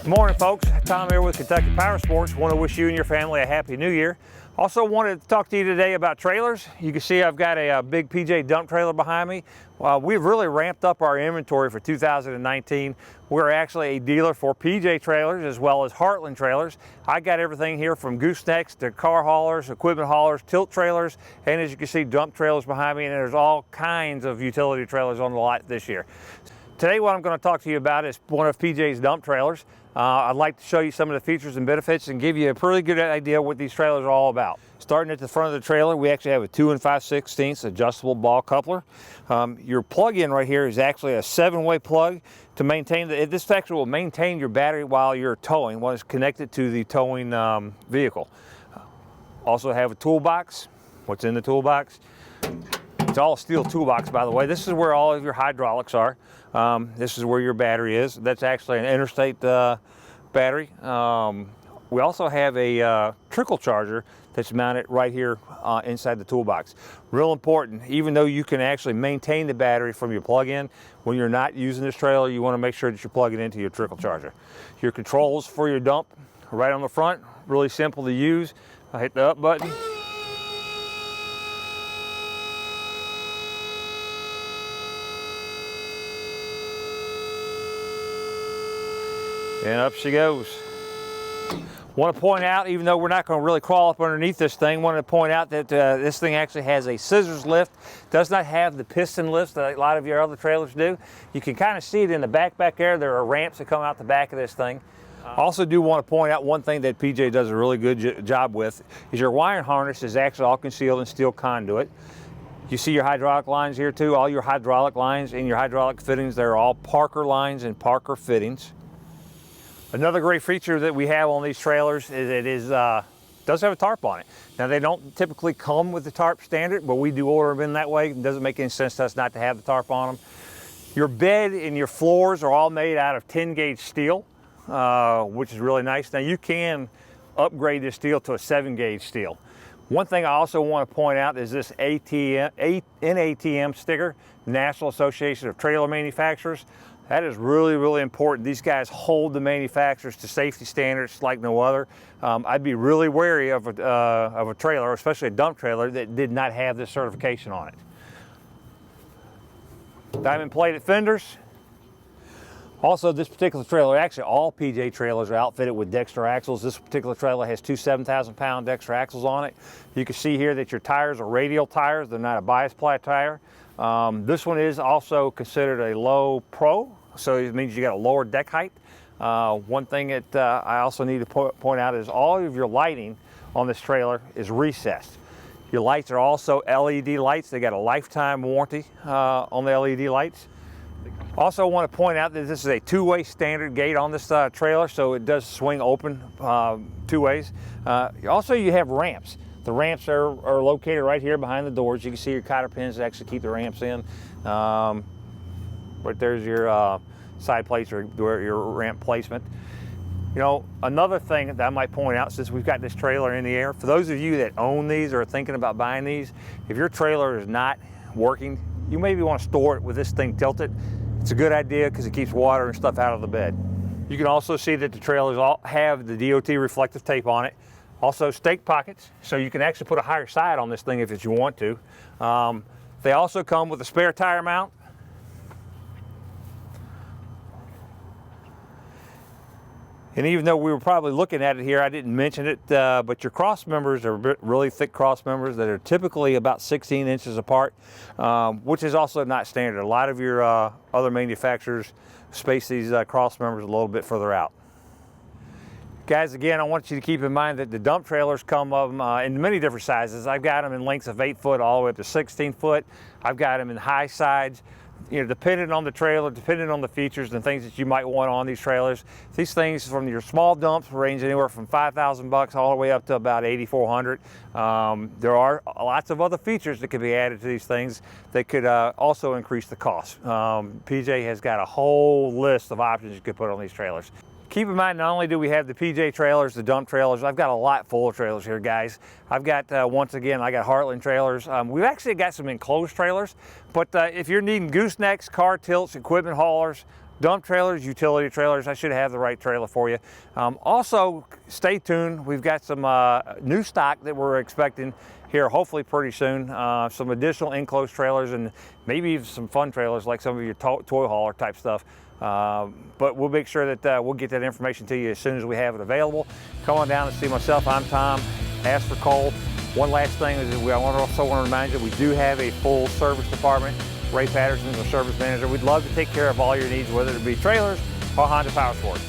Good morning, folks. Tom here with Kentucky Power Sports. Want to wish you and your family a happy new year. Also wanted to talk to you today about trailers. You can see I've got a big PJ dump trailer behind me. We've really ramped up our inventory for 2019. We're actually a dealer for PJ trailers as well as Heartland trailers. I got everything here from goosenecks to car haulers, equipment haulers, tilt trailers, and as you can see, dump trailers behind me, and there's all kinds of utility trailers on the lot this year. Today what I'm going to talk to you about is one of PJ's dump trailers. I'd like to show you some of the features and benefits and give you a pretty good idea what these trailers are all about. Starting at the front of the trailer, we actually have a 2 5/16 adjustable ball coupler. Your plug-in right here is actually a 7-way plug to maintain this actually will maintain your battery while you're towing, when it's connected to the towing vehicle. Also have a toolbox. What's in the toolbox? It's all a steel toolbox, by the way. This is where all of your hydraulics are. This is where your battery is. That's actually an interstate battery. We also have a trickle charger that's mounted right here inside the toolbox. Real important, even though you can actually maintain the battery from your plug-in, when you're not using this trailer, you want to make sure that you're plugging into your trickle charger. Your controls for your dump are right on the front, really simple to use. I hit the up button. And up she goes. Want to point out, even though we're not going to really crawl up underneath this thing, wanted to point out that this thing actually has a scissors lift. Does not have the piston lifts that a lot of your other trailers do. You can kind of see it in the back there. There are ramps that come out the back of this thing. Also do want to point out one thing that PJ does a really good job with is your wiring harness is actually all concealed in steel conduit. You see your hydraulic lines here too. All your hydraulic lines and your hydraulic fittings, they're all Parker lines and Parker fittings. Another great feature that we have on these trailers is it does have a tarp on it. Now they don't typically come with the tarp standard, but we do order them in that way. It doesn't make any sense to us not to have the tarp on them. Your bed and your floors are all made out of 10-gauge steel, which is really nice. Now you can upgrade this steel to a 7-gauge steel. One thing I also want to point out is this NATM sticker, National Association of Trailer Manufacturers. That is really, really important. These guys hold the manufacturers to safety standards like no other. I'd be really wary of a trailer, especially a dump trailer, that did not have this certification on it. Diamond plated fenders. Also, this particular trailer, actually all PJ trailers are outfitted with Dexter axles. This particular trailer has two 7,000-pound Dexter axles on it. You can see here that your tires are radial tires. They're not a bias ply tire. This one is also considered a low pro, so it means you got a lower deck height. One thing that I also need to point out is all of your lighting on this trailer is recessed. Your lights are also LED lights. They got a lifetime warranty on the LED lights. Also want to point out that this is a 2-way standard gate on this trailer, so it does swing open 2 ways. Also, you have ramps. The ramps are located right here behind the doors. You can see your cotter pins that actually keep the ramps in. But there's your side plates or your ramp placement. You know, another thing that I might point out, since we've got this trailer in the air, for those of you that own these or are thinking about buying these, if your trailer is not working, you maybe want to store it with this thing tilted. It's a good idea because it keeps water and stuff out of the bed. You can also see that the trailers all have the DOT reflective tape on it. Also stake pockets, so you can actually put a higher side on this thing if you want to. They also come with a spare tire mount. And even though we were probably looking at it here, I didn't mention it, but your cross members are really thick cross members that are typically about 16 inches apart, which is also not standard. A lot of your other manufacturers space these cross members a little bit further out. Guys, again, I want you to keep in mind that the dump trailers come in many different sizes. I've got them in lengths of 8 foot all the way up to 16 foot. I've got them in high sides. You know, depending on the trailer, depending on the features and things that you might want on these trailers. These things from your small dumps range anywhere from $5,000 all the way up to about $8,400. There are lots of other features that could be added to these things that could also increase the cost. PJ has got a whole list of options you could put on these trailers. Keep in mind, not only do we have the PJ trailers, the dump trailers, I've got a lot full of trailers here, guys. I've got, once again, I got Heartland trailers. We've actually got some enclosed trailers, but if you're needing goosenecks, car tilts, equipment haulers, dump trailers, utility trailers. I should have the right trailer for you. Also, stay tuned. We've got some new stock that we're expecting here hopefully pretty soon. Some additional enclosed trailers and maybe even some fun trailers like some of your toy hauler type stuff. But we'll make sure that we'll get that information to you as soon as we have it available. Come on down and see myself. I'm Tom. Ask for Cole. One last thing is I also want to remind you that we do have a full service department. Ray Patterson's our service manager. We'd love to take care of all your needs, whether it be trailers or Honda Power Sports.